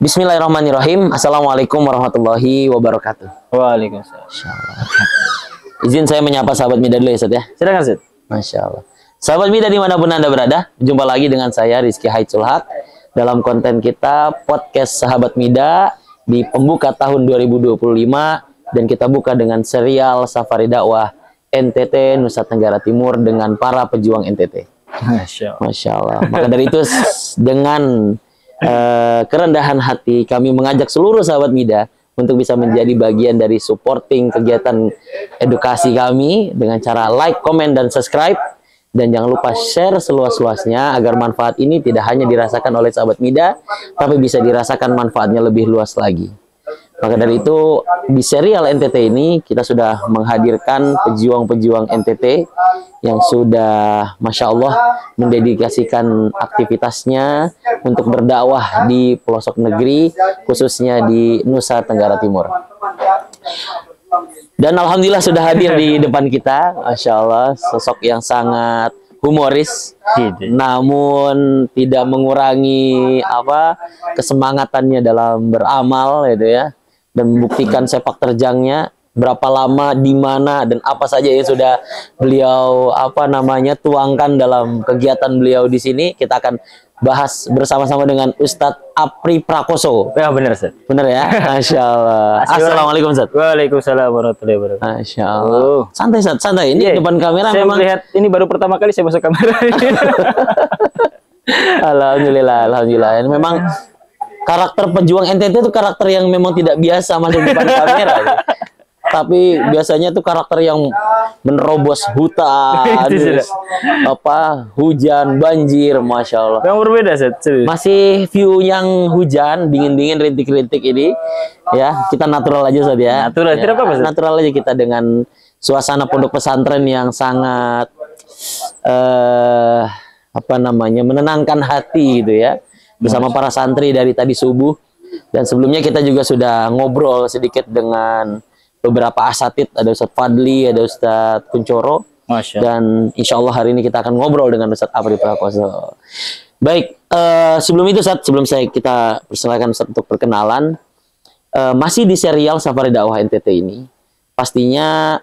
Bismillahirrahmanirrahim. Assalamualaikum warahmatullahi wabarakatuh. Waalaikumsalam. Izin saya menyapa sahabat Mida dulu ya, Ustaz ya. Silakan, Ustaz. Masya Allah. Sahabat Mida dimanapun Anda berada, jumpa lagi dengan saya Rizky Haitsul Haq dalam konten kita podcast Sahabat Mida di pembuka tahun 2025, dan kita buka dengan serial Safari Dakwah NTT Nusa Tenggara Timur dengan para pejuang NTT. Masya Allah. Maka dari itu dengan kerendahan hati kami mengajak seluruh sahabat Mida untuk bisa menjadi bagian dari supporting kegiatan edukasi kami dengan cara like, comment, dan subscribe. Dan jangan lupa share seluas-luasnya agar manfaat ini tidak hanya dirasakan oleh sahabat Mida, tapi bisa dirasakan manfaatnya lebih luas lagi. Maka dari itu di serial NTT ini kita sudah menghadirkan pejuang-pejuang NTT yang sudah Masya Allah mendedikasikan aktivitasnya untuk berdakwah di pelosok negeri, khususnya di Nusa Tenggara Timur. Dan Alhamdulillah sudah hadir di depan kita, Masya Allah, sosok yang sangat humoris, namun tidak mengurangi kesemangatannya dalam beramal, gitu ya, dan membuktikan sepak terjangnya. Berapa lama, di mana, dan apa saja yang sudah beliau tuangkan dalam kegiatan beliau di sini. Kita akan bahas bersama-sama dengan Ustadz Apri Prakoso. Ya benar, Ustaz. Benar ya? Masya Allah. Assalamualaikum, Ustadz. Waalaikumsalam warahmatullahi wabarakatuh. Masya Allah. Santai, Ustadz, santai. Ini depan kamera saya memang. Melihat ini baru pertama kali saya masuk kamera. Alhamdulillah, alhamdulillah. Ini memang karakter pejuang NTT itu karakter yang memang tidak biasa masuk depan kamera. Tapi biasanya tuh karakter yang menerobos hutan, hujan, banjir, Masya Allah. Yang berbeda, Ustaz. Masih view yang hujan, dingin-dingin, rintik-rintik ini, ya kita natural aja, Ustaz ya. Natural, tidak apa-apa, Ustaz. Natural aja kita dengan suasana pondok pesantren yang sangat menenangkan hati, gitu ya. Bersama para santri dari tadi subuh, dan sebelumnya kita juga sudah ngobrol sedikit dengan beberapa asatid, ada Ustadz Fadli, ada Ustadz Kuncoro, dan insya Allah hari ini kita akan ngobrol dengan Ustadz Apri Prakoso. Baik, sebelum itu Ustadz, sebelum kita persilakan Ustadz untuk perkenalan, masih di serial Safari Dakwah NTT ini, pastinya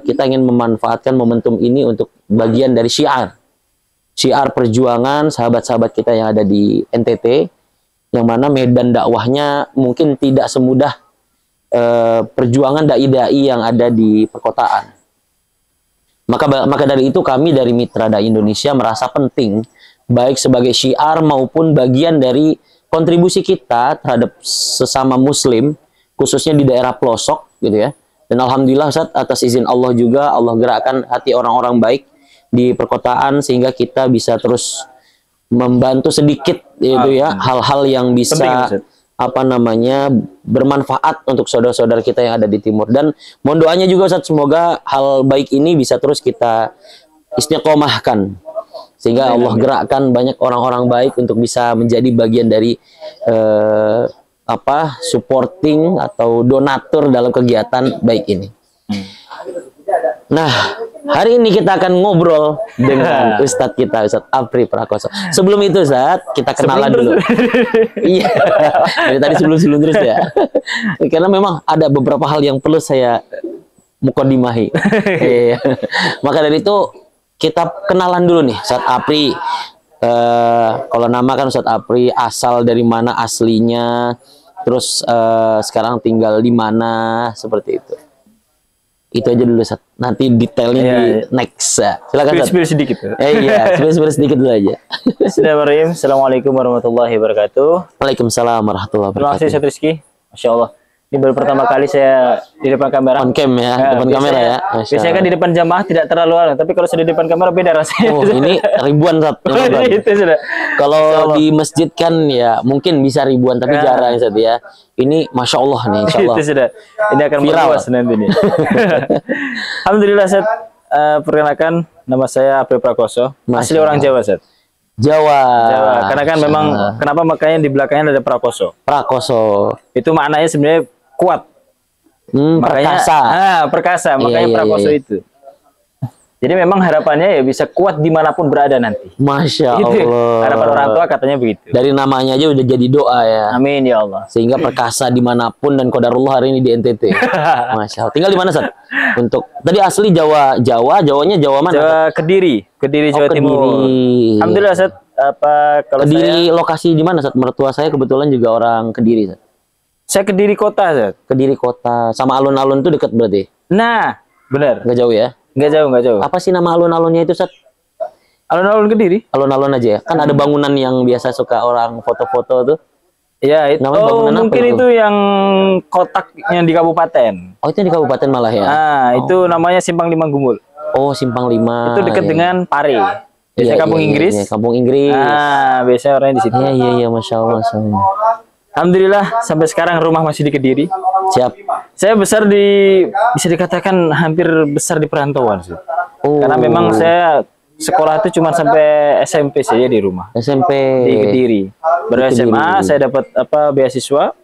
kita ingin memanfaatkan momentum ini untuk bagian dari syiar perjuangan sahabat-sahabat kita yang ada di NTT, yang mana medan dakwahnya mungkin tidak semudah perjuangan dai-dai yang ada di perkotaan. Maka dari itu kami dari Mitra Dai Indonesia merasa penting, baik sebagai syiar maupun bagian dari kontribusi kita terhadap sesama muslim, khususnya di daerah pelosok, gitu ya. Dan Alhamdulillah Ustaz, atas izin Allah juga, Allah gerakkan hati orang-orang baik di perkotaan sehingga kita bisa terus membantu sedikit, gitu ya, hal-hal yang bisa bermanfaat untuk saudara-saudara kita yang ada di timur. Dan mohon doanya juga Ustaz, semoga hal baik ini bisa terus kita istiqomahkan sehingga Allah gerakkan banyak orang-orang baik untuk bisa menjadi bagian dari supporting atau donatur dalam kegiatan baik ini. Nah, hari ini kita akan ngobrol dengan Ustadz kita, Ustadz Apri Prakoso. Sebelum itu, Ustadz, kita kenalan dulu. Iya, dari tadi sebelum terus ya. Karena memang ada beberapa hal yang perlu saya mukodimahi. Maka dari itu, kita kenalan dulu nih, Ustadz Apri. Kalau nama kan Ustadz Apri, asal dari mana aslinya, terus sekarang tinggal di mana, seperti itu. Itu aja dulu, Ustaz. Nanti detailnya di next. Silakan, Ustaz. Spill sedikit. Spill sedikit dulu aja. Bismillahirrahmanirrahim. Assalamualaikum warahmatullahi wabarakatuh. Waalaikumsalam warahmatullahi wabarakatuh. Terima kasih, Ustaz Rizky. Masya Allah. Ini baru pertama kali saya di depan kamera. On cam ya, depan kamera ya. Biasanya kan di depan jamaah tidak terlalu aneh, tapi kalau sudah di depan kamera beda rasanya. Oh, ini ribuan, Ustaz. Kalau di masjid kan ya mungkin bisa ribuan, tapi jarang, Ustaz ya. Ini Masya Allah nih, Insya Allah. Itu sudah. Ini akan meluas nanti nih. Alhamdulillah, Ustaz. Perkenalkan, nama saya Apri Prakoso. Asli orang Jawa, Ustaz. Jawa. Karena kan memang kenapa makanya di belakangnya ada Prakoso. Prakoso. Itu maknanya sebenarnya kuat. Perkasa. Perkasa. Makanya Prakoso itu. Jadi memang harapannya ya bisa kuat dimanapun berada nanti. Masya Gitu. Allah. Harapan orang tua katanya begitu. Dari namanya aja udah jadi doa ya. Amin ya Allah. Sehingga perkasa dimanapun dan qadarullah hari ini di NTT. Masya Allah. Tinggal di mana, Sat? Untuk tadi asli Jawanya Jawa mana? Jawa Kediri, Jawa Timur. Kediri. Alhamdulillah, Sat. Apa kalau Kediri lokasi di mana, Sat? Mertua saya kebetulan juga orang Kediri, Sat. saya Kediri kota, Sat. Kediri kota. Sama alun-alun itu dekat berarti? Nah, benar. Nggak jauh ya? Nggak jauh. Apa sih nama alun-alunnya itu, Sat? Alun-alun Kediri. Alun-alun aja ya? Kan ada bangunan yang biasa suka orang foto-foto tuh. Ya, itu Namanya bangunan apa mungkin itu yang kotak yang di kabupaten. Oh, itu di kabupaten malah ya? Nah, itu namanya Simpang Lima Gumul. Oh, Simpang 5. Itu dekat ya. dengan Pare. Biasanya Iya, Kampung iya, Inggris. iya, Kampung Inggris. Nah, biasanya orangnya di situ. Iya, Masya Allah. Masya Allah. Alhamdulillah sampai sekarang rumah masih di Kediri. Siap. Saya besar bisa dikatakan hampir besar di perantauan sih. Oh. Karena memang saya sekolah itu cuma sampai SMP saja di rumah. SMP. Di Kediri. Baru Di Kediri. SMA saya dapat beasiswa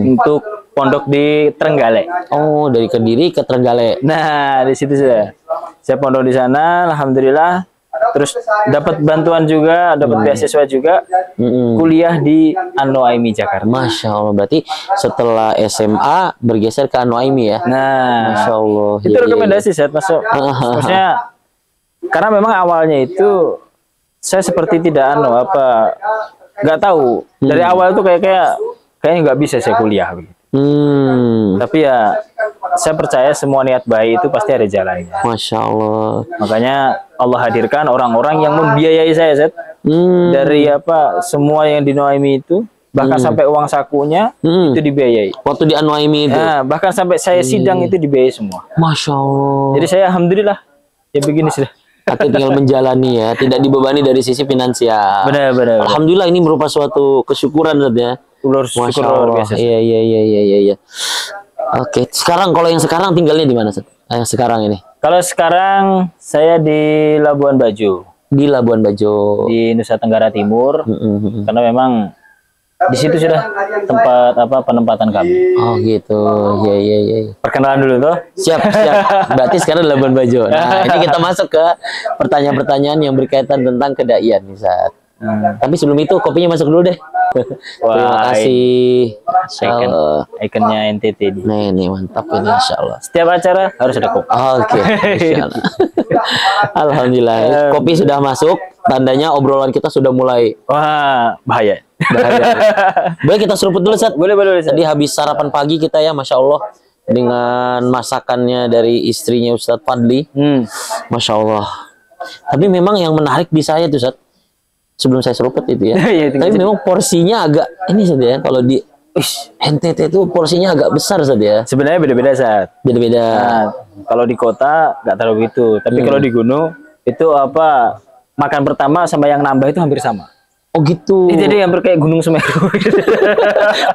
untuk pondok di Trenggalek. Oh, dari Kediri ke Trenggalek. Nah, di situ saya pondok di sana, alhamdulillah. Terus dapat bantuan juga, dapat beasiswa juga, kuliah di An-Nuaimi Jakarta. Masya Allah. Berarti setelah SMA bergeser ke An-Nuaimi ya? Nah, Masya Allah. itu rekomendasi saya masuk. Maksudnya karena memang awalnya itu saya seperti tidak nggak tahu dari awal tuh kayaknya nggak bisa saya kuliah begitu. Tapi ya saya percaya semua niat baik itu pasti ada jalannya. Masya Allah. Makanya Allah hadirkan orang-orang yang membiayai saya, Zed. Dari semua yang di Nuaimi itu, bahkan sampai uang sakunya itu dibiayai. Waktu di An-Nuaimi itu? Nah, bahkan sampai saya sidang itu dibiayai semua. Masya Allah. Jadi saya alhamdulillah ya begini sudah. Tapi tinggal menjalani ya, tidak dibebani dari sisi finansial. Benar. Alhamdulillah ini merupakan suatu kesyukuran, Zed ya. Masya Allah. luar biasa. Iya. Oke, sekarang kalau yang sekarang tinggalnya di mana, Seth? Yang sekarang ini? Kalau sekarang saya di Labuan Bajo. Di Labuan Bajo. Di Nusa Tenggara Timur. Karena memang di situ sudah tempat penempatan kami. Oh gitu. Iya. Perkenalan dulu toh. Siap. Berarti sekarang di Labuan Bajo. Nah, ini kita masuk ke pertanyaan-pertanyaan yang berkaitan tentang kedaian nih, Sat. Tapi sebelum itu kopinya masuk dulu deh. Terima kasih. Ikonnya NTT. Nah, ini mantap ini, Insya Allah. Setiap acara harus ada kopi. Oke. Alhamdulillah. Kopi sudah masuk. Tandanya obrolan kita sudah mulai. Wah, bahaya. Boleh kita seruput dulu, Sat? Boleh. Tadi habis sarapan pagi kita ya, Masya Allah. Dengan masakannya dari istrinya Ustadz Fadli. Masya Allah. Tapi memang yang menarik di saya tuh, Sat. Sebelum saya seruput itu ya. Tapi memang porsinya agak ini saja ya. Kalau di NTT itu porsinya agak besar saja ya. Sebenarnya beda-beda, Sat. Beda-beda. Nah, kalau di kota nggak terlalu begitu. Tapi kalau di gunung itu makan pertama sama yang nambah itu hampir sama. Oh gitu. Jadi hampir kayak Gunung Semeru.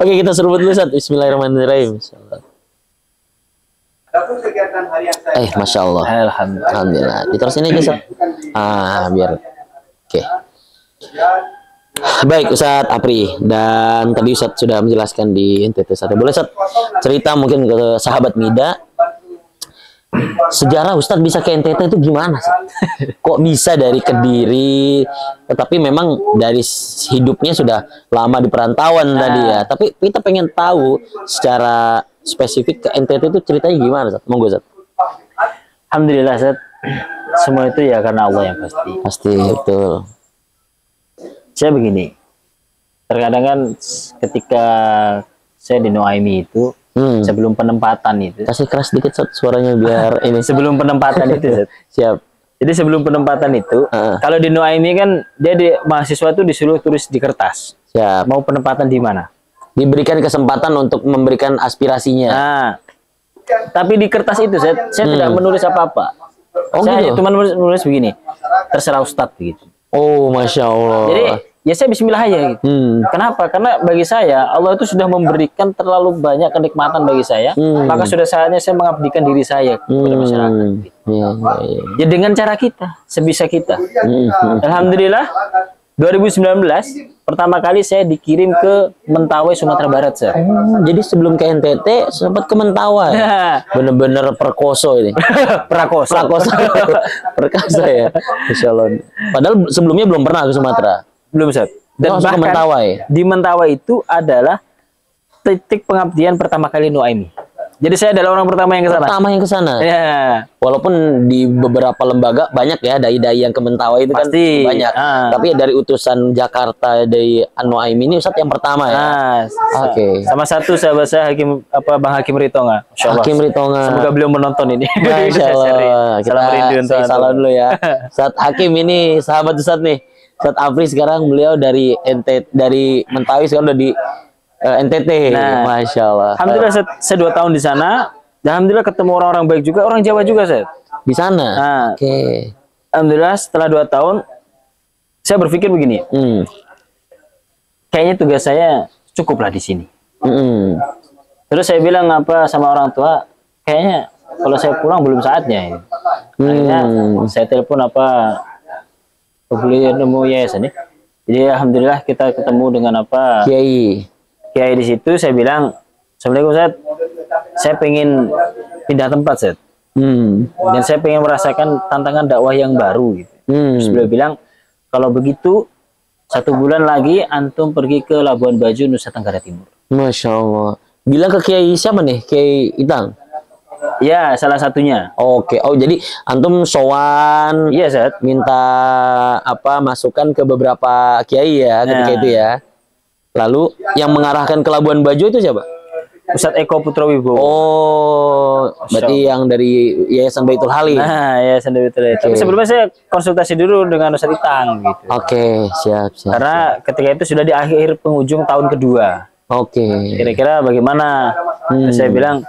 Oke, kita seruput dulu, Sat. Bismillahirrahmanirrahim. Masya Allah. Alhamdulillah. Diterusin aja, Sat. Biar. Oke. Baik, Ustadz Apri, dan tadi Ustadz sudah menjelaskan di NTT. Boleh Ustadz cerita mungkin ke sahabat Mida, sejarah Ustadz bisa ke NTT itu gimana, Ustadz? Kok bisa dari Kediri, tetapi memang dari hidupnya sudah lama di perantauan tadi ya. Tapi kita pengen tahu secara spesifik ke NTT itu ceritanya gimana, Ustadz? Monggo, Ustadz. Alhamdulillah, Ustadz. Semua itu ya karena Allah yang pasti. Pasti, betul. Saya begini, terkadang kan ketika saya di Nuaimi itu, sebelum penempatan itu, kasih keras dikit, Sat, suaranya biar ini. Sebelum penempatan itu, Sat. Siap. Jadi sebelum penempatan itu, kalau di Nuaimi kan dia mahasiswa tuh disuruh tulis di kertas. Siap. Mau penempatan di mana? Diberikan kesempatan untuk memberikan aspirasinya. Nah, tapi di kertas itu saya tidak menulis apa-apa. Saya gitu? cuma menulis begini, terserah Ustadz begitu. Oh, Masya Allah. Jadi ya saya bismillah aja gitu. Kenapa? Karena bagi saya Allah itu sudah memberikan terlalu banyak kenikmatan bagi saya, maka sudah saatnya saya mengabdikan diri saya kepada masyarakat. Ya. Ya dengan cara kita, sebisa kita. Alhamdulillah 2019 pertama kali saya dikirim ke Mentawai, Sumatera Barat, Seth. Oh, jadi sebelum ke NTT sempat ke Mentawai. Bener-bener perkoso ini. Prakoso. Perkasa ya. Insya Allah. Padahal sebelumnya belum pernah ke Sumatera. Belum, Seth. Dan Langsung ke bahkan Mentawai. di Mentawai itu adalah titik pengabdian pertama kali Nuaimi. Jadi saya adalah orang pertama yang ke sana. Pertama yang ke sana. Ya. Walaupun di beberapa lembaga banyak ya dai-dai yang ke Mentawai itu Pasti. kan banyak. Tapi dari utusan Jakarta dari Nuaimi ini Ustadz yang pertama ya. Oke. Sama satu sahabat saya Bang Hakim Ritonga. Masya Allah. Hakim Ritonga. Semoga beliau menonton ini. Masya Allah. Salam rindu untuk salam dulu ya. Ustadz Hakim ini sahabat Ustadz nih. Ustadz Afri sekarang beliau dari NTT, dari Mentawai sekarang udah di NTT. Nah, Masya Allah. Alhamdulillah saya 2 tahun di sana. Dan alhamdulillah ketemu orang-orang baik juga, orang Jawa juga, Seth. Di sana. Nah, Oke. alhamdulillah setelah 2 tahun saya berpikir begini. Kayaknya tugas saya cukuplah di sini. Terus saya bilang sama orang tua, kayaknya kalau saya pulang belum saatnya. Akhirnya saya telepon boleh nemu yayasan nih. Jadi alhamdulillah kita ketemu dengan Kiai di situ. Saya bilang, Assalamualaikum Ustaz, saya pengen pindah tempat Ustaz. Dan saya pengen merasakan tantangan dakwah yang baru gitu. Terus beliau bilang, kalau begitu 1 bulan lagi antum pergi ke Labuan Bajo, Nusa Tenggara Timur. Masya Allah. Bilang ke Kiai siapa nih? Kiai Itang? Ya, salah satunya. Oke. Oh, jadi antum sowan, Iya, Ustaz. minta masukan ke beberapa kiai ya ketika itu ya. Lalu yang mengarahkan ke Labuan Bajo itu siapa? Ustadz Eko Putra Wibowo. Oh, berarti yang dari Yayasan Baitul Halim. Nah, Yayasan Baitul Halim. Tapi sebelumnya saya konsultasi dulu dengan Ustadz Itang gitu. Oke, siap. Karena ketika itu sudah di akhir penghujung tahun kedua. Oke. Kira-kira bagaimana? Terus saya bilang,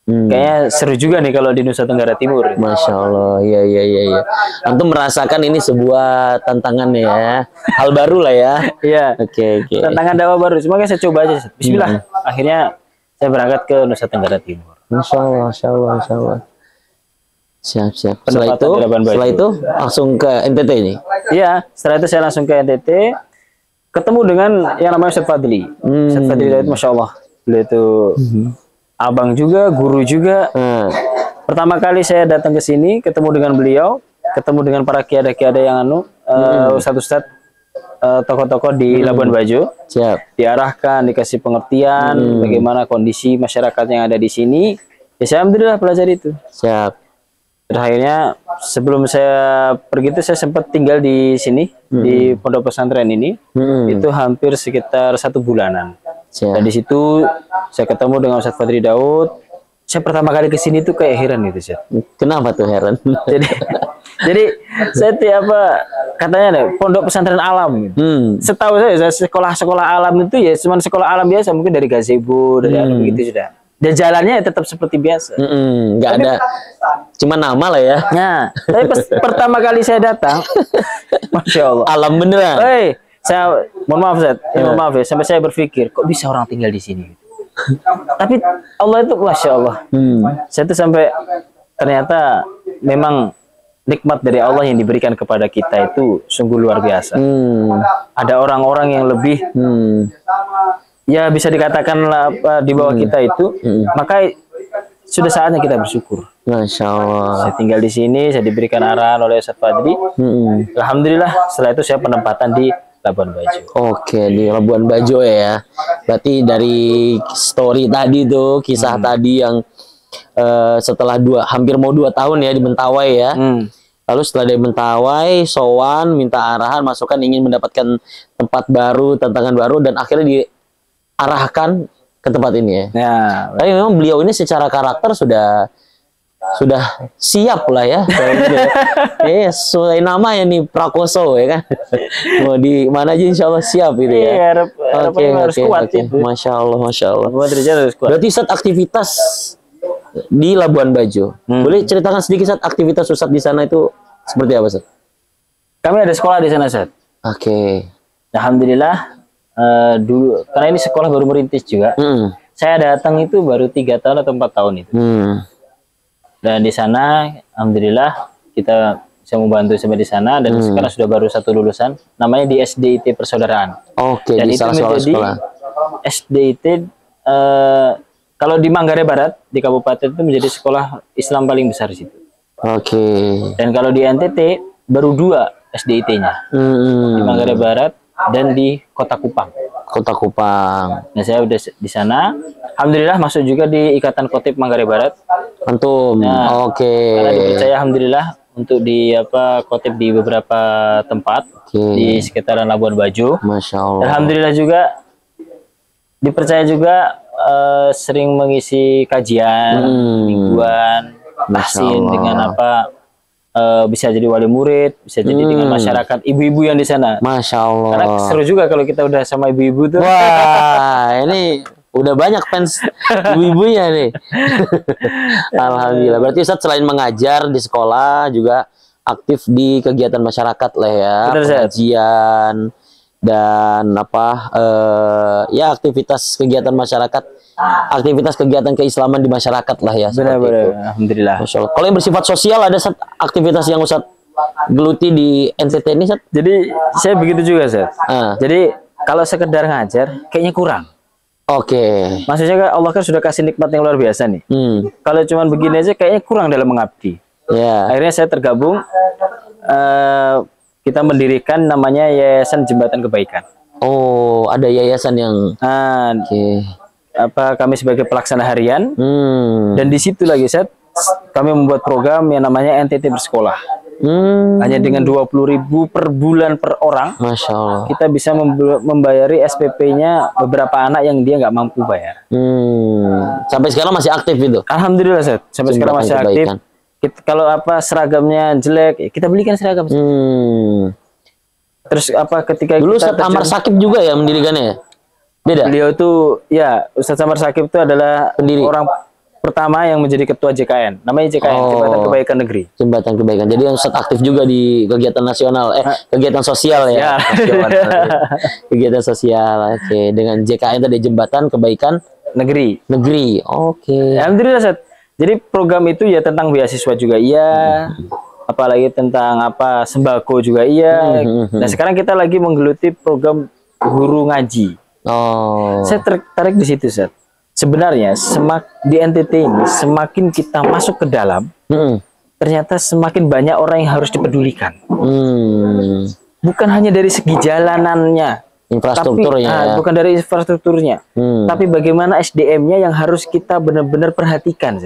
kayaknya seru juga nih kalau di Nusa Tenggara Timur. Masya Allah, iya. Antum merasakan ini sebuah tantangan ya, hal baru lah ya. Iya. Oke. Tantangan dakwah baru. Cuma saya coba aja. Bismillah. Akhirnya saya berangkat ke Nusa Tenggara Timur. Masya Allah. Siap. Setelah Penempatan itu langsung ke NTT ini. Iya. Setelah itu saya langsung ke NTT, ketemu dengan yang namanya Ustadz Fadli. Ustadz Fadli itu Masya Allah. Beliau itu abang juga, guru juga. Pertama kali saya datang ke sini, ketemu dengan beliau, ketemu dengan para kiai-kiai yang ustadz-ustadz, tokoh-tokoh di Labuan Bajo. Siap. Diarahkan, dikasih pengertian bagaimana kondisi masyarakat yang ada di sini. Ya saya alhamdulillah belajar itu. Siap. Akhirnya sebelum saya pergi itu saya sempat tinggal di sini di pondok pesantren ini. Itu hampir sekitar 1 bulanan. Dan di situ saya ketemu dengan Ustadz Fadri Daud. Saya pertama kali ke sini tuh kayak heran gitu, Ustadz. Kenapa tuh heran? jadi saya katanya deh pondok pesantren alam. Setahu saya sekolah-sekolah alam itu ya cuma sekolah alam biasa, mungkin dari gazebo, dari begitu sudah. Dan jalannya tetap seperti biasa. Nggak ada, cuma nama lah ya. Nah, tapi pertama kali saya datang, Masya Allah. Alam beneran. Saya mohon maaf Ustaz, mohon maaf ya, sampai saya berpikir kok bisa orang tinggal di sini. Tapi Allah itu Masya Allah. Saya tuh sampai ternyata memang nikmat dari Allah yang diberikan kepada kita itu sungguh luar biasa. Ada orang-orang yang lebih ya bisa dikatakan di bawah kita itu, maka sudah saatnya kita bersyukur. Masya Allah. Saya tinggal di sini, saya diberikan arahan oleh Ustadz Fadli. Alhamdulillah, setelah itu saya penempatan di Labuan Bajo. Oke, di Labuan Bajo ya. Berarti dari story tadi tuh, kisah tadi yang setelah hampir mau 2 tahun ya di Mentawai ya. Lalu setelah dari Mentawai, sowan, minta arahan, masukan, ingin mendapatkan tempat baru, tantangan baru, dan akhirnya diarahkan ke tempat ini ya. Tapi memang beliau ini secara karakter sudah siap lah ya. Sesuai nama ya nih, Prakoso ya kan. Mau di mana aja insya Allah siap gitu ya. Oke. Masya Allah. Berarti saat aktivitas di Labuan Bajo, boleh ceritakan sedikit saat aktivitas Ustadz di sana itu seperti apa, Ustadz? Kami ada sekolah di sana, Ustadz. Oke. Alhamdulillah, dulu karena ini sekolah baru merintis juga. Saya datang itu baru 3 tahun atau 4 tahun itu. Dan di sana, alhamdulillah kita bisa membantu sampai di sana dan sekarang sudah baru satu lulusan, namanya di SDIT Persaudaraan. Oke, Dan di itu salah menjadi sekolah. SDIT kalau di Manggarai Barat di kabupaten itu menjadi sekolah Islam paling besar di situ. Oke. Dan kalau di NTT baru 2 SDIT-nya. Di Manggarai Barat dan di Kota Kupang. Kota Kupang. Nah, saya udah di sana. Alhamdulillah masuk juga di Ikatan Khatib Manggarai Barat. Antum. Nah, Oke. Karena dipercaya alhamdulillah untuk di khatib di beberapa tempat di sekitaran Labuan Bajo. Masya Allah. Alhamdulillah juga dipercaya juga sering mengisi kajian mingguan, tahsin dengan bisa jadi wali murid, bisa jadi dengan masyarakat ibu-ibu yang di sana. Masya Allah. Karena seru juga kalau kita udah sama ibu-ibu tuh. Wah, ini udah banyak fans ibu-ibunya nih. Alhamdulillah. Berarti Ustadz selain mengajar di sekolah juga aktif di kegiatan masyarakat lah ya, pengajian dan ya aktivitas kegiatan masyarakat, aktivitas kegiatan keislaman di masyarakat lah ya. Benar-benar. Alhamdulillah. Masya Allah. Kalau yang bersifat sosial ada aktivitas yang Ustadz geluti di NTT ini, Ustadz? Jadi saya begitu juga, Ustadz. Jadi kalau sekedar ngajar kayaknya kurang. Oke. Maksudnya Allah kan sudah kasih nikmat yang luar biasa nih. Kalau cuma begini aja kayaknya kurang dalam mengabdi. Akhirnya saya tergabung, kita mendirikan namanya Yayasan Jembatan Kebaikan. Oh, ada yayasan yang kami sebagai pelaksana harian. Dan di situ lagi kami membuat program yang namanya NTT Bersekolah. Hanya dengan 20.000 per bulan per orang, Masya Allah, kita bisa membayari SPP-nya beberapa anak yang dia nggak mampu bayar. Sampai sekarang masih aktif itu? Alhamdulillah, sampai sekarang masih aktif. Kalau seragamnya jelek, kita belikan seragam. Terus ketika dulu Ustadz Amar Sakib juga ya mendirikannya? Beda? Beliau itu ya, Ustadz Amar Sakib itu adalah pendiri, orang pertama yang menjadi ketua JKN, namanya JKN, Jembatan Kebaikan Negeri. Jembatan Kebaikan. Jadi yang aktif juga di kegiatan nasional, kegiatan sosial ya. Kegiatan sosial, dengan JKN tadi Jembatan Kebaikan Negeri. Alhamdulillah, Ustadz. Jadi program itu ya tentang beasiswa juga iya, apalagi tentang sembako juga iya. Nah sekarang kita lagi menggeluti program guru ngaji. Saya tertarik di situ, Ustadz. Sebenarnya di NTT ini semakin kita masuk ke dalam, ternyata semakin banyak orang yang harus dipedulikan. Bukan hanya dari segi jalanannya, infrastrukturnya, bukan dari infrastrukturnya, tapi bagaimana SDM-nya yang harus kita benar-benar perhatikan.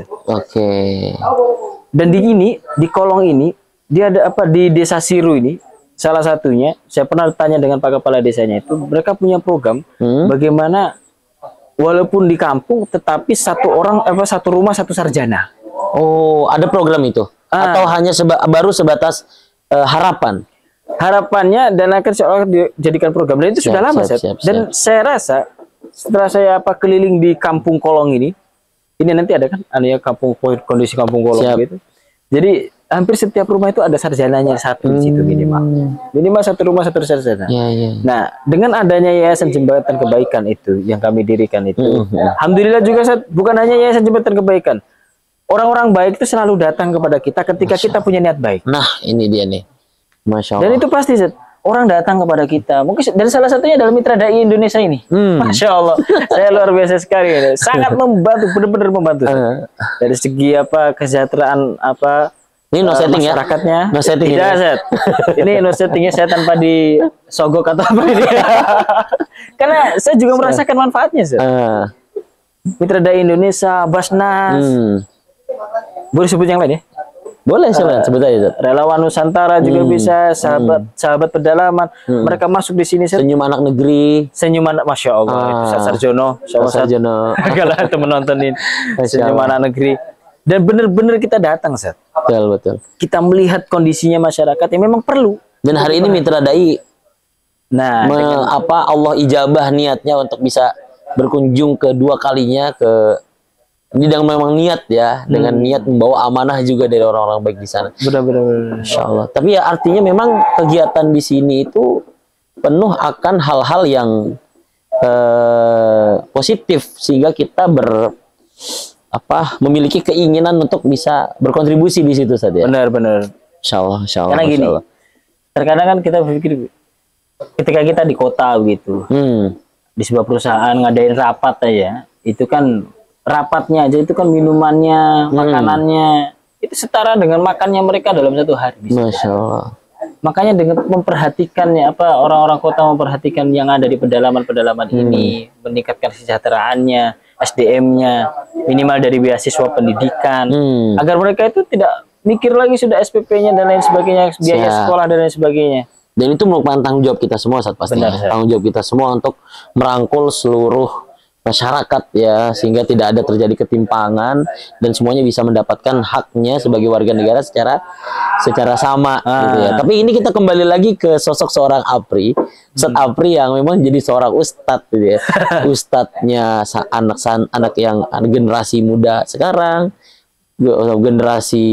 Dan di kolong ini dia ada di Desa Siru ini, salah satunya saya pernah tanya dengan Pak Kepala Desanya itu, mereka punya program bagaimana walaupun di kampung, tetapi satu rumah satu sarjana. Oh, ada program itu? Atau hanya baru sebatas harapan? Harapannya dan akan seolah dijadikan program. Dan itu sudah lama, dan saya rasa setelah saya keliling di kampung kolong ini nanti ada kan, kondisi kampung kolong gitu. Jadi hampir setiap rumah itu ada sarjananya satu di situ minimal satu rumah satu sarjana. Nah, dengan adanya Yayasan Jembatan Kebaikan itu yang kami dirikan itu, alhamdulillah juga bukan hanya Yayasan Jembatan Kebaikan, orang-orang baik itu selalu datang kepada kita ketika kita punya niat baik. Nah, ini dia nih, Masya Allah. Dan itu pasti orang datang kepada kita, mungkin dan salah satunya adalah Mitra Dai Indonesia ini. Masya Allah, saya luar biasa sekali, sangat membantu, benar-benar membantu. Dari segi kesejahteraan ini no setting masyarakatnya, no setting tidak, ini no settingnya saya tanpa disogok atau apa ini. Karena saya juga merasakan manfaatnya, Mitra Dai Indonesia, Basnas, boleh sebut yang lain ya? Boleh, sebut aja. Relawan Nusantara juga bisa, sahabat pedalaman, mereka masuk di sini. Senyum Anak Negeri, Senyum Anak, Masya Allah, itu Sarjono, kalau temen nontonin Senyum Anak Negeri. Dan benar-benar kita datang, betul. Kita melihat kondisinya masyarakat yang memang perlu. Dan hari ini Mitra Dai, Allah ijabah niatnya untuk bisa berkunjung kedua kalinya ini dengan memang niat ya, dengan niat membawa amanah juga dari orang-orang baik di sana. Benar-benar. Insya Allah. Tapi ya artinya memang kegiatan di sini itu penuh akan hal-hal yang positif sehingga kita memiliki keinginan untuk bisa berkontribusi di situ saja. Benar-benar. Insya Allah, insya Allah, Karena Masya gini, Allah. terkadang kan kita berpikir ketika kita di kota gitu, di sebuah perusahaan ngadain rapat aja, itu kan rapatnya aja itu kan minumannya, makanannya itu setara dengan makannya mereka dalam satu hari. Masya Allah. Makanya dengan memperhatikannya orang-orang kota memperhatikan yang ada di pedalaman-pedalaman ini, meningkatkan kesejahteraannya, SDM-nya, minimal dari beasiswa pendidikan, agar mereka itu tidak mikir lagi sudah SPP-nya dan lain sebagainya, biaya sekolah dan lain sebagainya. Dan itu merupakan tanggung jawab kita semua saat pastinya. Benar, tanggung jawab kita semua untuk merangkul seluruh masyarakat ya, sehingga tidak ada terjadi ketimpangan dan semuanya bisa mendapatkan haknya sebagai warga negara secara sama gitu ya. Tapi ini kita kembali lagi ke sosok seorang Apri, Ustadz Apri yang memang jadi seorang ustadz gitu ya. Ustadznya anak yang generasi muda sekarang, generasi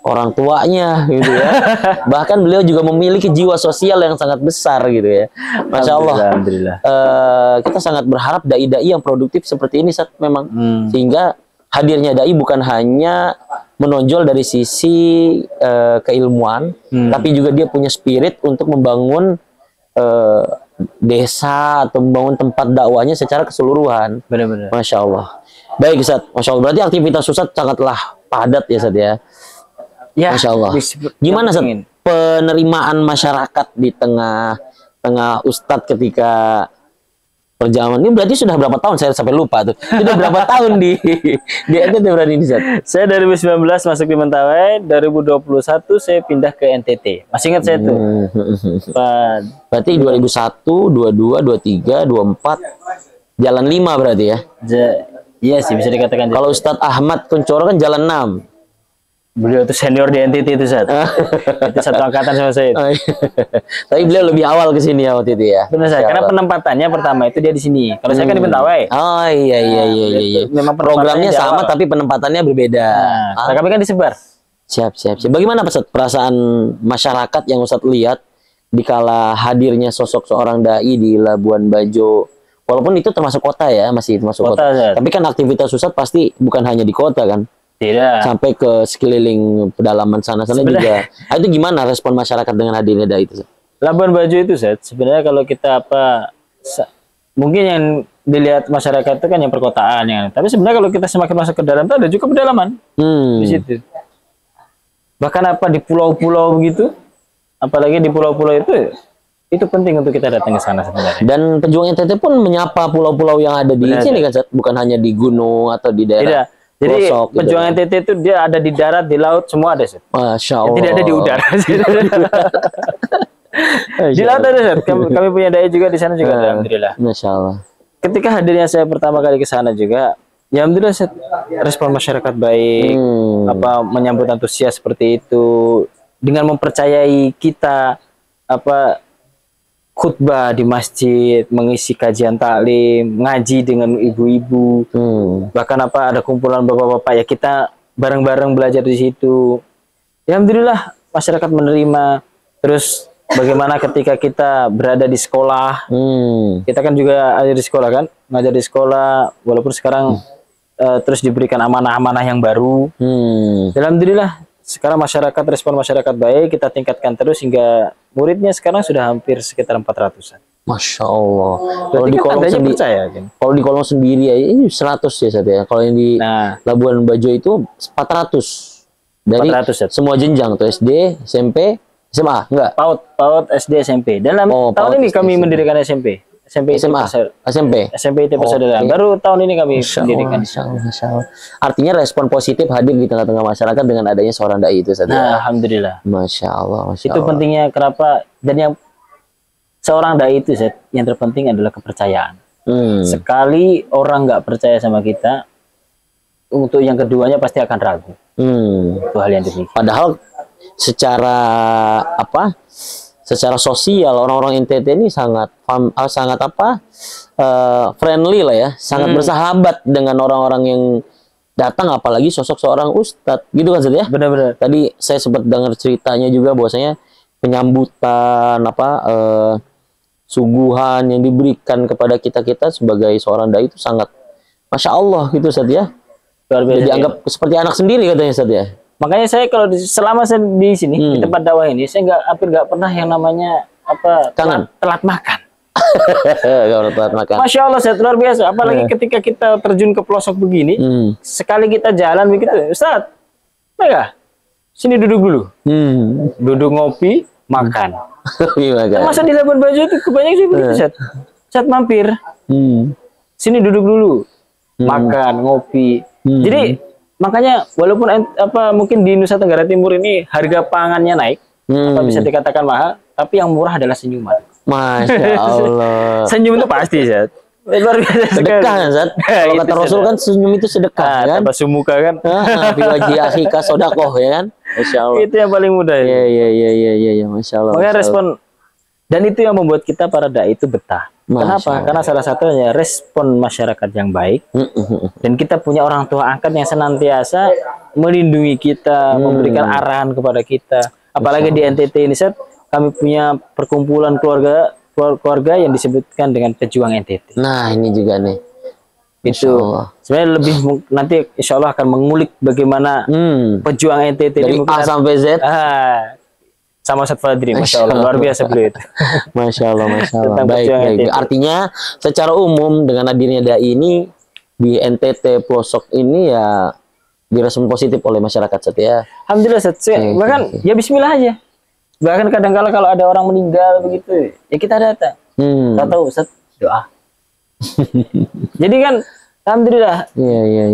orang tuanya gitu ya. Bahkan beliau juga memiliki jiwa sosial yang sangat besar gitu ya. Masya Allah. Alhamdulillah. Kita sangat berharap dai-dai yang produktif seperti ini memang. Sehingga hadirnya dai bukan hanya menonjol dari sisi keilmuan, tapi juga dia punya spirit untuk membangun desa atau membangun tempat dakwahnya secara keseluruhan. Benar-benar. Masya Allah. Baik Ustaz, Masya Allah. Berarti aktivitas Ustaz sangatlah padat ya Ustaz ya. Ya, Masya Allah. Gimana Ustaz penerimaan masyarakat di tengah Ustadz ketika perjalanan ini? Berarti sudah berapa tahun? Saya sampai lupa tuh. Sudah berapa tahun di NTT berarti ini Ustaz? Saya 2019 masuk di Mentawai, 2021 saya pindah ke NTT. Masih ingat saya tuh. Berarti 2001, 22, 23, 24, jalan 5 berarti ya? Iya sih bisa dikatakan. Kalau Ustadz Ahmad Kuncoro kan jalan 6. Beliau itu senior di NTT itu Ustaz. Itu satu angkatan sama saya. Tapi beliau lebih awal ke sini ya waktu itu ya. Benar saya, karena penempatannya pertama itu dia di sini. Kalau saya kan di Mentawai. Oh iya. Memang programnya sama tapi penempatannya berbeda. Nah, kami kan disebar. Siap. Bagaimana perasaan masyarakat yang Ustadz lihat dikala hadirnya sosok seorang dai di Labuan Bajo? Walaupun itu termasuk kota ya, masih termasuk kota. Tapi kan aktivitas Ustadz pasti bukan hanya di kota kan? Tidak. Sampai ke sekeliling pedalaman sana-sana juga. Itu gimana respon masyarakat dengan hadirnya dai itu? Labuan Bajo itu sebenarnya kalau kita mungkin yang dilihat masyarakat itu kan yang perkotaan ya. Tapi sebenarnya kalau kita semakin masuk ke dalam itu ada juga pedalaman di situ. Bahkan di pulau-pulau begitu, apalagi di pulau-pulau itu penting untuk kita datang ke sana sebenarnya. Dan pejuang NTT pun menyapa pulau-pulau yang ada di sini kan, bukan hanya di gunung atau di daerah. Tidak. Jadi pejuang NTT itu dia ada di darat, di laut, semua ada. Masya Allah. Tidak ada di udara. Di laut ada. Kami punya dai juga di sana juga. Alhamdulillah. Masya Allah. Ketika hadirnya saya pertama kali ke sana juga, ya alhamdulillah respon masyarakat baik, menyambut antusias seperti itu, dengan mempercayai kita khutbah di masjid, mengisi kajian taklim, ngaji dengan ibu-ibu, bahkan ada kumpulan bapak-bapak ya kita bareng-bareng belajar di situ. Ya, alhamdulillah masyarakat menerima. Terus bagaimana ketika kita berada di sekolah, kita kan juga ada di sekolah kan, ngajar di sekolah, walaupun sekarang terus diberikan amanah-amanah yang baru. Alhamdulillah sekarang respon masyarakat baik, kita tingkatkan terus hingga muridnya sekarang sudah hampir sekitar 400-an. Masya Allah. Kalau di kolong kalau di kolong sendiri ya ini 100 ya Ustaz ya. Kalau yang di Labuan Bajo itu 400 dari 400, semua jenjang tuh SD, SMP, SMA enggak? PAUD, SD, SMP. Dan tahun ini kami mendirikan SMP. SMP SMA, SMP itu persaudaraan. Baru tahun ini kami mendirikan. Masya Allah. Artinya respon positif hadir di tengah-tengah masyarakat dengan adanya seorang dai itu saja. Alhamdulillah. Masya Allah. Itu pentingnya kenapa, dan yang seorang dai itu yang terpenting adalah kepercayaan. Sekali orang nggak percaya sama kita, untuk yang keduanya pasti akan ragu. Itu hal yang demikian. Padahal secara sosial orang-orang NTT ini sangat friendly lah ya, sangat bersahabat dengan orang-orang yang datang, apalagi sosok seorang ustadz gitu kan Ustadz ya. Benar-benar. Tadi saya sempat dengar ceritanya juga bahwasanya penyambutan suguhan yang diberikan kepada kita sebagai seorang dai itu sangat Masya Allah gitu Ustadz ya. Luar biasa. Jadi dianggap seperti anak sendiri katanya Ustaz ya. Makanya saya kalau selama saya di sini di tempat dakwah ini, saya hampir nggak pernah yang namanya Kangen. telat makan. Kalau telat makan. Masya Allah, saya luar biasa. Apalagi ketika kita terjun ke pelosok begini, sekali kita jalan begitu, Ustaz, Mega, sini duduk dulu. Duduk ngopi, makan. Masa di Labuan Bajo itu kebanyakan sih begitu, Ustaz. Ustaz mampir, sini duduk dulu, makan, ngopi. Jadi makanya walaupun mungkin di Nusa Tenggara Timur ini harga pangannya naik, bisa dikatakan mahal, tapi yang murah adalah senyuman. Masya Allah. Senyum itu pasti, Zat. Luar biasa. Sedekah kan, Zat? Kalau kata Rasul kan senyum itu sedekah, kan? Tabasum muka kan? Fi wajhi akhika sodakoh, ya kan? Masya Allah. Itu yang paling mudah. Iya, Masya Allah. Makanya respon, dan itu yang membuat kita para dai itu betah. Kenapa? Karena salah satunya respon masyarakat yang baik, dan kita punya orang tua angkat yang senantiasa melindungi kita, memberikan arahan kepada kita. Apalagi di NTT ini, Zat, kami punya perkumpulan keluarga yang disebutkan dengan pejuang NTT. Nah, ini juga nih. Itu sebenarnya lebih nanti insya Allah akan mengulik bagaimana pejuang NTT dari ini A sampai Z. Sama Ustaz Fadri, Masya Allah, luar biasa beliau itu. Masya Allah. Baik. Artinya secara umum dengan hadirnya dai ini di NTT pelosok ini ya direspon positif oleh masyarakat, Ustaz ya. Alhamdulillah, Ustaz. Bahkan ya Bismillah aja. Bahkan kadang-kala kalau ada orang meninggal begitu, ya kita datang. Nggak tahu, Ustaz, doa. Jadi kan, alhamdulillah,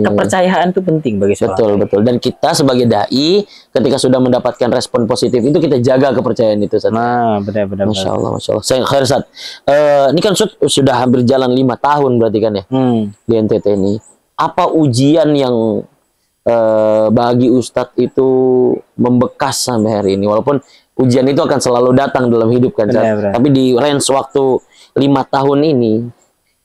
kepercayaan itu penting bagi seorang. Betul. Dan kita sebagai dai, ketika sudah mendapatkan respon positif itu kita jaga kepercayaan itu, Ustaz. Nah, benar. Masya Allah. Saya khair, Ustaz. Ini kan sudah hampir jalan 5 tahun berarti kan ya di NTT ini. Apa ujian yang bagi Ustadz itu membekas sampai hari ini? Walaupun ujian itu akan selalu datang dalam hidup kan, tapi di range waktu 5 tahun ini,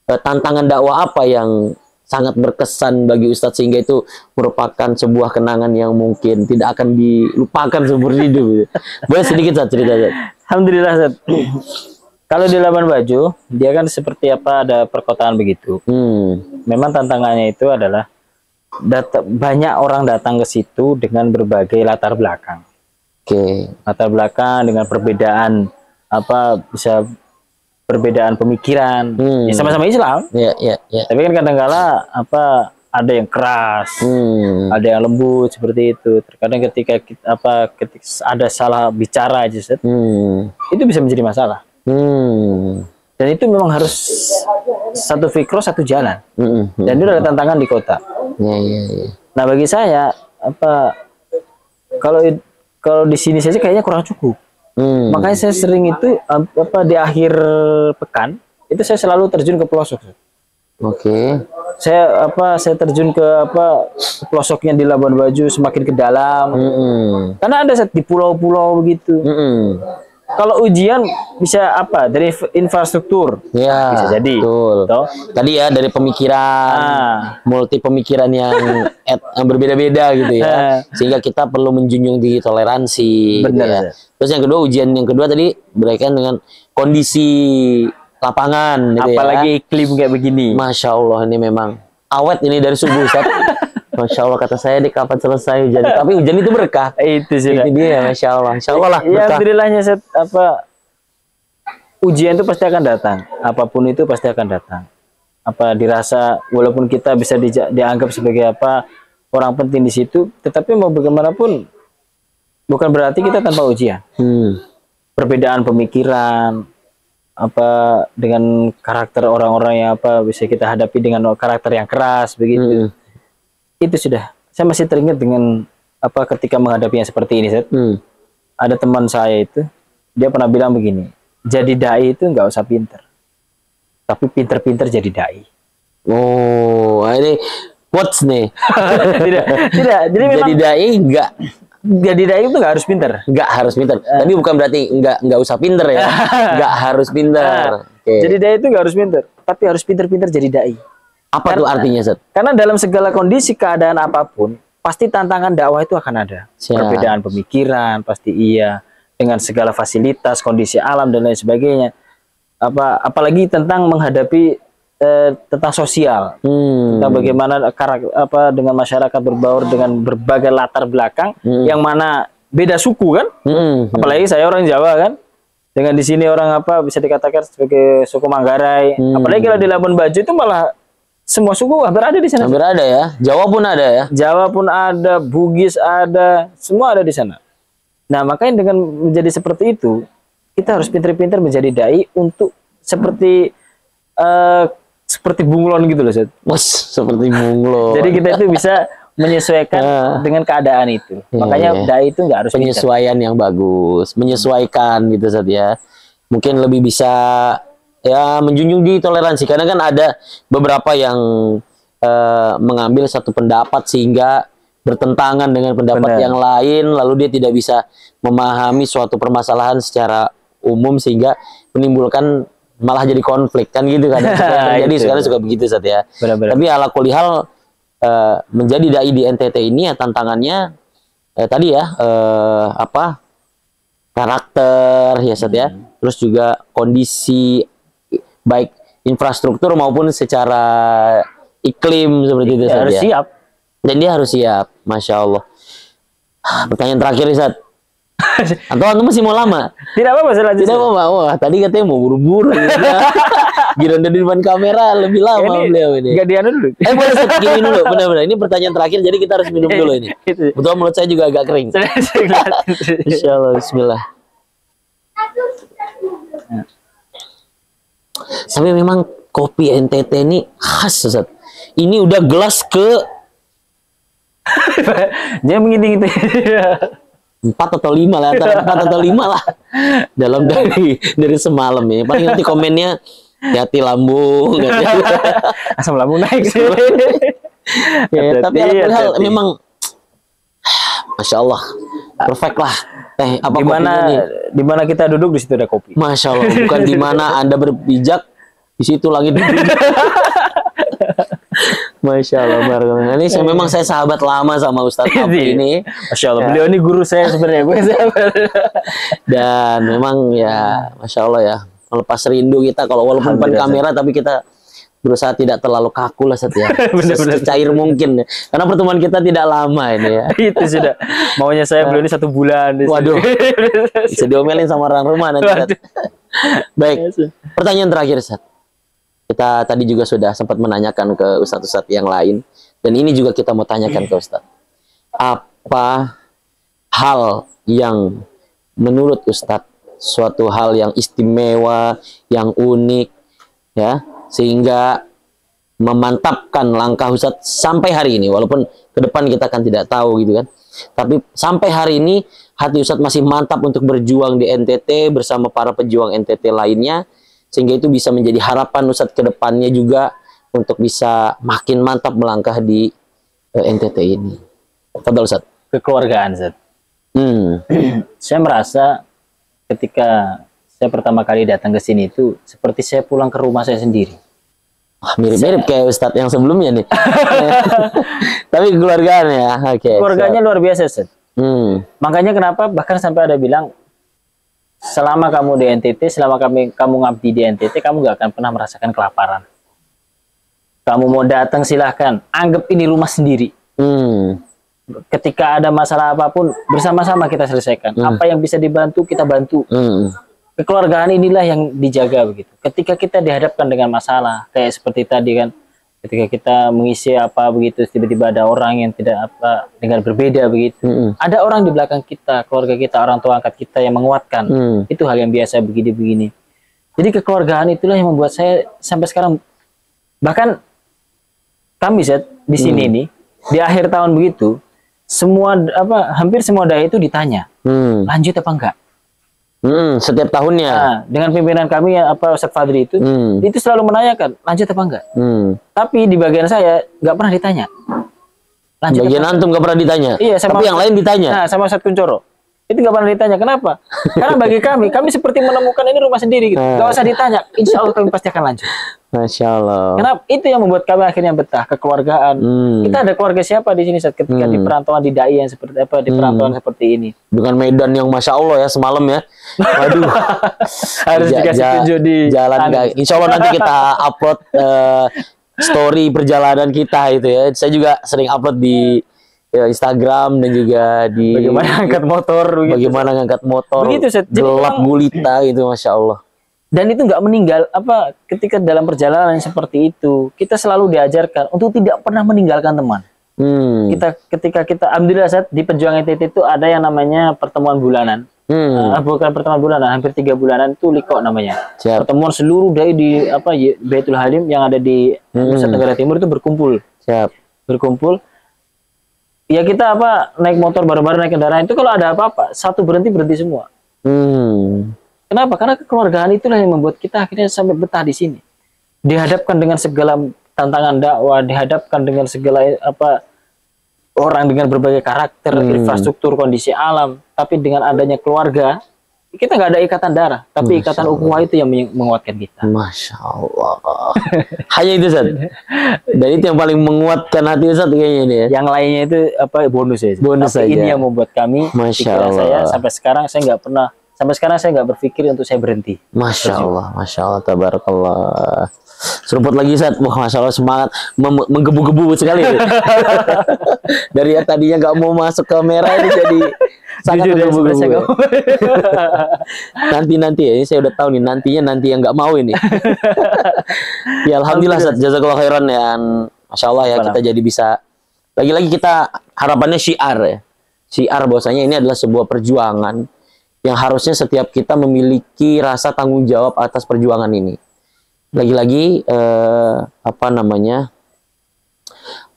tantangan dakwah apa yang sangat berkesan bagi Ustadz sehingga itu merupakan sebuah kenangan yang mungkin tidak akan dilupakan seumur hidup? Boleh sedikit, Ustadz, cerita, Ustadz? Alhamdulillah, Ustadz. Kalau di Labuan Bajo, dia kan seperti ada perkotaan begitu. Memang tantangannya itu adalah banyak orang datang ke situ dengan berbagai latar belakang. Latar belakang dengan perbedaan bisa perbedaan pemikiran. Ya sama-sama Islam. Tapi kan kadang-kala ada yang keras, ada yang lembut seperti itu. Terkadang ketika ada salah bicara aja, itu bisa menjadi masalah. Dan itu memang harus satu fikroh, satu jalan. Dan itu ada tantangan di kota. Nah, bagi saya kalau di sini saja kayaknya kurang cukup. Makanya saya sering itu di akhir pekan itu saya selalu terjun ke pelosok. Saya terjun ke pelosoknya di Labuan Bajo, semakin ke dalam. Karena ada di pulau-pulau begitu. Kalau ujian bisa dari infrastruktur, bisa jadi. Tadi ya dari pemikiran, multi pemikiran yang berbeda-beda gitu ya, sehingga kita perlu menjunjung tinggi toleransi. Benar. Gitu ya. Terus ujian yang kedua tadi berkaitan dengan kondisi lapangan, gitu apalagi iklim kayak begini. Masya Allah, ini memang awet ini dari subuh, Ustaz. Masya Allah, kata saya kapan selesai hujan. Tapi hujan itu berkah. Itu dia, Masya Allah. Insya Allah lah berkah. Ya, alhamdulillahnya, ujian itu pasti akan datang. Apapun itu pasti akan datang. Dirasa walaupun kita bisa dianggap sebagai orang penting di situ, tetapi mau bagaimanapun bukan berarti kita tanpa ujian. Perbedaan pemikiran, dengan karakter orang-orang yang bisa kita hadapi dengan karakter yang keras begitu. Itu sudah, saya masih teringat dengan ketika menghadapi yang seperti ini, ada teman saya itu, dia pernah bilang begini, jadi dai itu nggak usah pinter, tapi pinter-pinter jadi dai. Ini quotes nih. tidak. Jadi memang jadi dai jadi dai itu nggak harus pinter, tapi bukan berarti nggak usah pinter ya, nggak harus pinter. Jadi dai itu nggak harus pinter, tapi harus pinter-pinter jadi dai. Apa tuh artinya, Zat? Karena dalam segala kondisi keadaan apapun, pasti tantangan dakwah itu akan ada. Perbedaan pemikiran, pasti iya. Dengan segala fasilitas, kondisi alam, dan lain sebagainya. Apalagi tentang menghadapi tentang sosial, tentang bagaimana dengan masyarakat berbaur dengan berbagai latar belakang, yang mana beda suku kan, apalagi saya orang Jawa kan, dengan di sini orang bisa dikatakan sebagai suku Manggarai, apalagi kalau di Labuan Bajo itu malah semua suku hampir ada di sana. Hampir ada ya, Jawa pun ada ya. Jawa pun ada, Bugis ada, semua ada di sana. Nah makanya dengan menjadi seperti itu, kita harus pintar-pintar menjadi dai untuk seperti bunglon gitu loh, Zed. Seperti bunglon. Jadi kita itu bisa menyesuaikan dengan keadaan itu. Makanya dai itu nggak harus penyesuaian yang bagus, menyesuaikan gitu, Zed ya. Mungkin lebih bisa ya menjunjung di toleransi, karena kan ada beberapa yang mengambil satu pendapat sehingga bertentangan dengan pendapat yang lain, lalu dia tidak bisa memahami suatu permasalahan secara umum sehingga menimbulkan malah jadi konflik kan gitu kan. Jadi sekarang suka begitu, Sat ya. Tapi ala kulihal menjadi dai di NTT ini ya tantangannya tadi ya karakter ya, Sat ya. Terus juga kondisi baik infrastruktur maupun secara iklim seperti itu, Sat harus ya. Siap. Dan dia harus siap, Masya Allah. Pertanyaan terakhir, Sat. Atau antum masih mau lama? Tidak apa-apa, selanjutnya. Tidak apa-apa. Wah, tadi katanya mau buru-buru. Giliran di depan kamera lebih lama beliau ini. Gak dianu dulu. Boleh Set, gini dulu. Benar-benar. Ini pertanyaan terakhir, jadi kita harus minum dulu ini. Betul, mulut saya juga agak kering. Insya Allah, Bismillah. Tapi memang kopi NTT ini khas, Set. Ini udah gelas ke dia menginting itu 4 atau 5 lah, antara 4 atau 5 lah dalam dari semalam ini. Paling nanti komennya hati lambung, asam lambung naik sih. Ya, tapi hal memang Masya Allah perfect lah. Apa di mana kita duduk di situ ada kopi. Masya Allah, bukan di mana Anda berpijak di situ langit berpijak. Masya Allah, barakallah. Ini memang saya sahabat lama sama Ustadz Abdi ini. Masya Allah, beliau ini guru saya sebenarnya. Dan memang ya, Masya Allah ya, melepas rindu kita kalau walaupun depan kamera, tapi kita berusaha tidak terlalu kaku lah, Sat ya. Benar-benar cair mungkin ya. Karena pertemuan kita tidak lama ini ya. Itu sudah. Maunya saya beliau ini 1 bulan. Waduh, bisa diomelin sama orang rumah nanti, Sat. Baik, pertanyaan terakhir, Sat. Kita tadi juga sudah sempat menanyakan ke ustadz-ustadz yang lain, dan ini juga kita mau tanyakan ke Ustadz. Apa hal yang menurut Ustadz suatu hal yang istimewa, yang unik ya, sehingga memantapkan langkah Ustadz sampai hari ini, walaupun ke depan kita kan tidak tahu gitu kan, tapi sampai hari ini hati Ustadz masih mantap untuk berjuang di NTT bersama para pejuang NTT lainnya, sehingga itu bisa menjadi harapan Ustadz ke depannya juga untuk bisa makin mantap melangkah di NTT ini. Fadhal, Ustadz. Kekeluargaan, Ustadz. Saya merasa ketika saya pertama kali datang ke sini itu seperti saya pulang ke rumah saya sendiri. Mirip-mirip kayak Ustadz yang sebelumnya nih. Tapi kekeluargaan ya. Keluarganya luar biasa, Ustadz. Makanya kenapa bahkan sampai ada bilang, selama kamu di NTT, selama kamu ngabdi di NTT, kamu gak akan pernah merasakan kelaparan. Kamu mau datang silahkan, anggap ini rumah sendiri. Ketika ada masalah apapun, bersama-sama kita selesaikan. Apa yang bisa dibantu, kita bantu. Kekeluargaan inilah yang dijaga begitu. Ketika kita dihadapkan dengan masalah, kayak seperti tadi kan, ketika kita mengisi apa begitu, tiba-tiba ada orang yang tidak dengan berbeda begitu. Ada orang di belakang kita, keluarga kita, orang tua angkat kita yang menguatkan. Itu hal yang biasa begini-begini. Jadi kekeluargaan itulah yang membuat saya sampai sekarang, bahkan kami di sini nih di akhir tahun begitu, semua hampir semua dai itu ditanya, lanjut apa enggak? Setiap tahunnya. Nah, dengan pimpinan kami Ustadz Fadri itu selalu menanyakan lanjut apa enggak. Tapi di bagian saya nggak pernah ditanya. Lanjut bagian antum nggak pernah ditanya. Iya, sama tapi yang lain ditanya. Nah, sama Ustadz Kuncoro. Itu nggak pernah ditanya. Kenapa? Karena bagi kami seperti menemukan ini rumah sendiri gitu. Nggak usah ditanya. Insya Allah kami pasti akan lanjut. Masya Allah. Kenapa? Itu yang membuat kami akhirnya betah, kekeluargaan. Kita ada keluarga siapa di sini saat ketika di perantauan di dai yang seperti apa, di perantauan seperti ini. Dengan medan yang Masya Allah ya semalam ya. Waduh. Harus dikasih tunjuk di jalan. Insya Allah nanti kita upload story perjalanan kita itu ya. Saya juga sering upload di Instagram dan juga di bagaimana angkat motor begitu. Bagaimana ngangkat motor. Begitu, gelap gulita gitu Masya Allah. Dan itu nggak meninggal apa ketika dalam perjalanan seperti itu kita selalu diajarkan untuk tidak pernah meninggalkan teman. Ketika kita alhamdulillah saat di Pejuang NTT itu ada yang namanya pertemuan bulanan. Bukan pertemuan bulanan, hampir 3 bulanan itu Liko namanya. Siap. Pertemuan seluruh dai di Baitul Halim yang ada di Nusa Tenggara Timur itu berkumpul. Siap. Berkumpul. Ya kita naik motor bareng-bareng naik kendaraan itu kalau ada apa-apa satu berhenti semua. Kenapa? Karena kekeluargaan itulah yang membuat kita akhirnya sampai betah di sini. Dihadapkan dengan segala tantangan dakwah, dihadapkan dengan segala orang dengan berbagai karakter, infrastruktur, kondisi alam, tapi dengan adanya keluarga, kita nggak ada ikatan darah, tapi ikatan ukhuwah itu yang menguatkan kita. Masya Allah. Hanya itu Ustaz. Dan itu yang paling menguatkan hati Ustaz kayaknya ini ya. Yang lainnya itu bonus ya. Bonus tapi saja. Ini yang membuat kami, Masya Allah. saya sampai sekarang saya nggak berpikir untuk saya berhenti. Masya Allah, Masya Allah, tabarakallah. Seruput lagi Ustaz. Wah, Masya Allah semangat, menggebu-gebu sekali. Dari yang tadinya nggak mau masuk kamera ini jadi sangat menggebu-gebu. Nanti ya, ini saya udah tahu nih nanti yang nggak mau ini. Ya alhamdulillah Ustaz, jazakallah khairan ya. Masya Allah ya, kita jadi bisa lagi-lagi kita harapannya syiar ya. Syiar bahwasanya ini adalah sebuah perjuangan yang harusnya setiap kita memiliki rasa tanggung jawab atas perjuangan ini. Lagi-lagi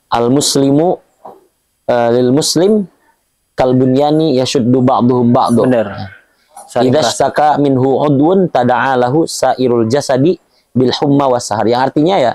al-muslimu lil muslim kal bunyani yashuddu ba'duhum ba'du. Benar. Idza saka minhu udwun tada'a lahu sairul jasadi bil humma wasahar. Yang artinya ya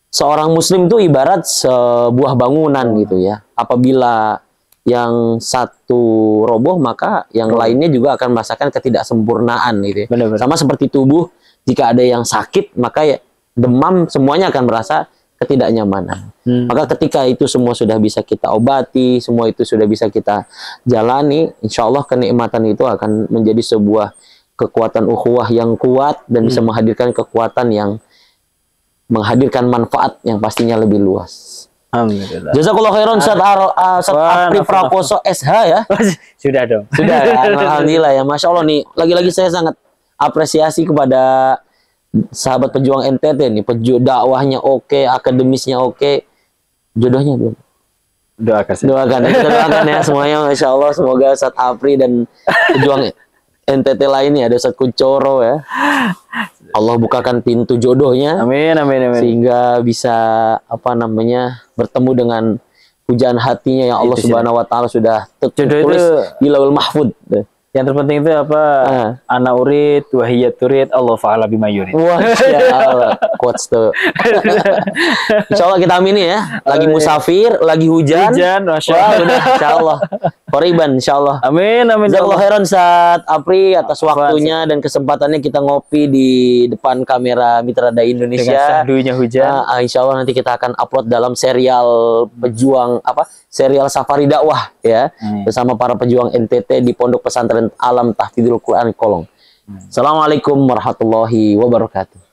seorang muslim itu ibarat sebuah bangunan gitu ya. Apabila yang satu roboh maka yang lainnya juga akan merasakan ketidaksempurnaan gitu ya. Benar. Sama seperti tubuh, jika ada yang sakit maka ya demam semuanya akan merasa ketidaknyamanan. Maka ketika itu semua sudah bisa kita obati, semua itu sudah bisa kita jalani, insya Allah kenikmatan itu akan menjadi sebuah kekuatan ukhuwah yang kuat dan bisa menghadirkan kekuatan yang menghadirkan manfaat yang pastinya lebih luas. Alhamdulillah. Jazakallah khairan Ustaz Apri Prakoso SH ya. Sudah dong. Sudah ya. Alhamdulillah ya. Masya Allah nih. Lagi-lagi saya sangat apresiasi kepada sahabat pejuang NTT nih. Dakwahnya oke, akademisnya oke. Jodohnya belum. Doakan ya semuanya. Masya Allah. Semoga Ustaz Apri dan pejuang NTT lainnya ada Ustaz Kuncoro ya. Allah bukakan pintu jodohnya. Amin. Sehingga bisa bertemu dengan pujaan hatinya yang Allah Subhanahu wa taala sudah tertulis di Lauhul Mahfuz. Yang terpenting itu ana urid wa hiya turid Allah fa'ala bima yurid. Wah, insyaallah. Quotes tuh. Insyaallah kita amini ya. Lagi musafir, lagi hujan. Masyaallah. Insyaallah. Qoriban insyaallah. Amin. Jazakallahu khairan Ustaz Apri atas waktunya dan kesempatannya kita ngopi di depan kamera Mitra Dai Indonesia. Dengan sahdunya hujan. Insyaallah nanti kita akan upload dalam serial pejuang serial Safari Dakwah ya. Bersama para pejuang NTT di Pondok Pesantren Alam Tahfidzul Quran Kolong. Assalamualaikum warahmatullahi wabarakatuh.